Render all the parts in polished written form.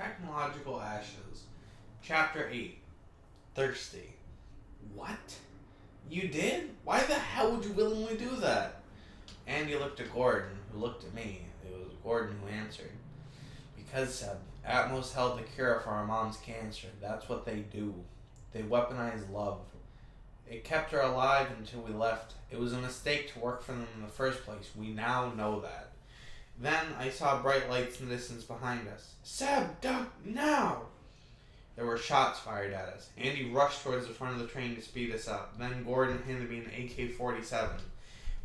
Technological Ashes. Chapter 8. Thirsty. What? You did? Why the hell would you willingly do that? Andy looked at Gordon, who looked at me. It was Gordon who answered. Because, Seb, Atmos held the cure for our mom's cancer. That's what they do. They weaponize love. It kept her alive until we left. It was a mistake to work for them in the first place. We now know that. Then I saw bright lights in the distance behind us. Seb, duck, now! There were shots fired at us. Andy rushed towards the front of the train to speed us up. Then Gordon handed me an AK-47.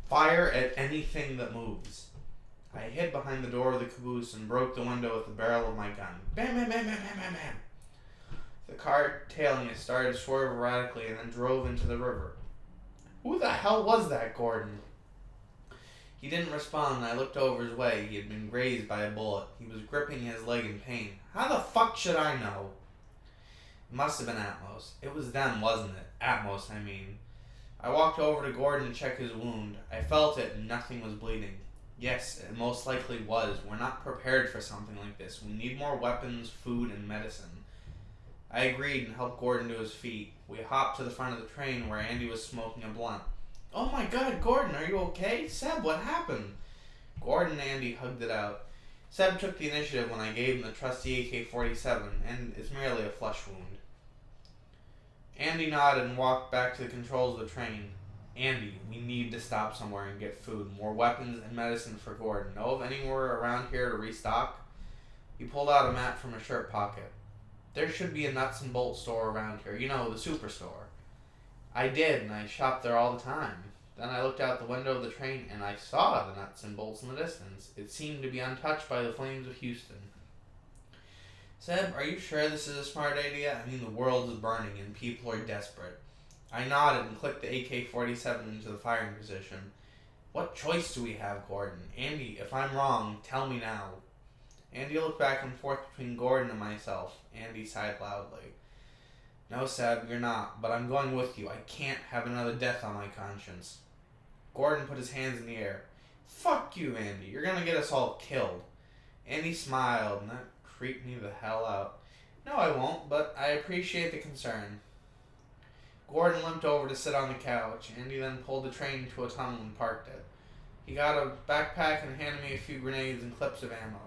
Fire at anything that moves. I hid behind the door of the caboose and broke the window with the barrel of my gun. Bam, bam, bam, bam, bam, bam, bam. The car tailing us started to swerve erratically and then drove into the river. Who the hell was that, Gordon? He didn't respond, and I looked over his way. He had been grazed by a bullet. He was gripping his leg in pain. How the fuck should I know? It must have been Atmos. It was them, wasn't it? Atmos, I mean. I walked over to Gordon to check his wound. I felt it, and nothing was bleeding. Yes, it most likely was. We're not prepared for something like this. We need more weapons, food, and medicine. I agreed and helped Gordon to his feet. We hopped to the front of the train where Andy was smoking a blunt. Oh my god, Gordon, are you okay? Seb, what happened? Gordon and Andy hugged it out. Seb took the initiative when I gave him the trusty AK-47, and it's merely a flesh wound. Andy nodded and walked back to the controls of the train. Andy, we need to stop somewhere and get food, more weapons and medicine for Gordon. Know of anywhere around here to restock? He pulled out a map from his shirt pocket. There should be a nuts and bolts store around here. You know, the superstore. I did, and I shopped there all the time. Then I looked out the window of the train, and I saw the nuts and bolts in the distance. It seemed to be untouched by the flames of Houston. Seb, are you sure this is a smart idea? I mean, the world is burning, and people are desperate. I nodded and clicked the AK-47 into the firing position. What choice do we have, Gordon? Andy, if I'm wrong, tell me now. Andy looked back and forth between Gordon and myself. Andy sighed loudly. No, Seb, you're not, but I'm going with you. I can't have another death on my conscience. Gordon put his hands in the air. Fuck you, Andy. You're gonna get us all killed. Andy smiled, and that creeped me the hell out. No, I won't, but I appreciate the concern. Gordon limped over to sit on the couch. Andy then pulled the train into a tunnel and parked it. He got a backpack and handed me a few grenades and clips of ammo.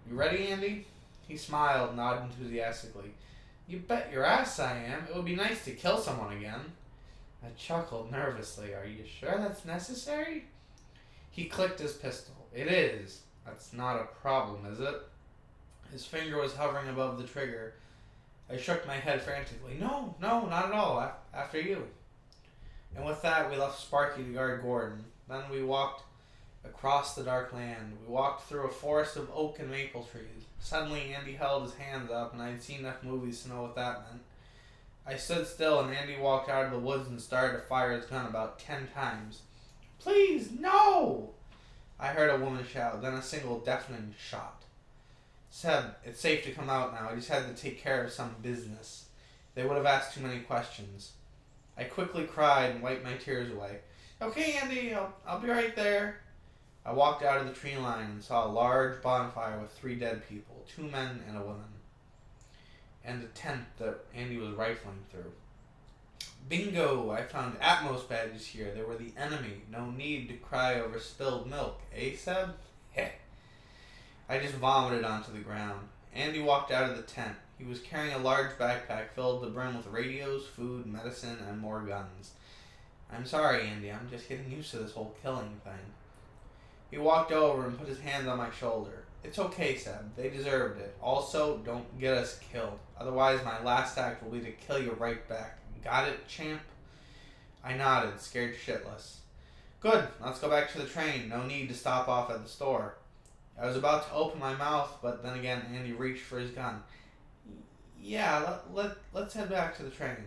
You ready, Andy? He smiled, nodded enthusiastically. You bet your ass I am. It would be nice to kill someone again. I chuckled nervously. Are you sure that's necessary? He clicked his pistol. It is. That's not a problem, is it? His finger was hovering above the trigger. I shook my head frantically. No, not at all. After you. And with that, we left Sparky to guard Gordon. Then we walked across the dark land. We walked through a forest of oak and maple trees. Suddenly, Andy held his hands up, and I'd seen enough movies to know what that meant. I stood still, and Andy walked out of the woods and started to fire his gun about 10 times. Please, no! I heard a woman shout, then a single deafening shot. Seb, it's safe to come out now. I just had to take care of some business. They would have asked too many questions. I quickly cried and wiped my tears away. Okay, Andy, I'll be right there. I walked out of the tree line and saw a large bonfire with 3 dead people, 2 men and a woman, and a tent that Andy was rifling through. Bingo! I found Atmos badges here. They were the enemy. No need to cry over spilled milk. Eh, Seb? Heh. I just vomited onto the ground. Andy walked out of the tent. He was carrying a large backpack filled to the brim with radios, food, medicine, and more guns. I'm sorry, Andy. I'm just getting used to this whole killing thing. He walked over and put his hand on my shoulder. It's okay, Seb. They deserved it. Also, don't get us killed. Otherwise, my last act will be to kill you right back. Got it, champ? I nodded, scared shitless. Good. Let's go back to the train. No need to stop off at the store. I was about to open my mouth, but then again, Andy reached for his gun. Yeah, let's head back to the train.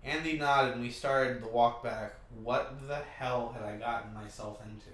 Andy nodded and we started the walk back. What the hell had I gotten myself into?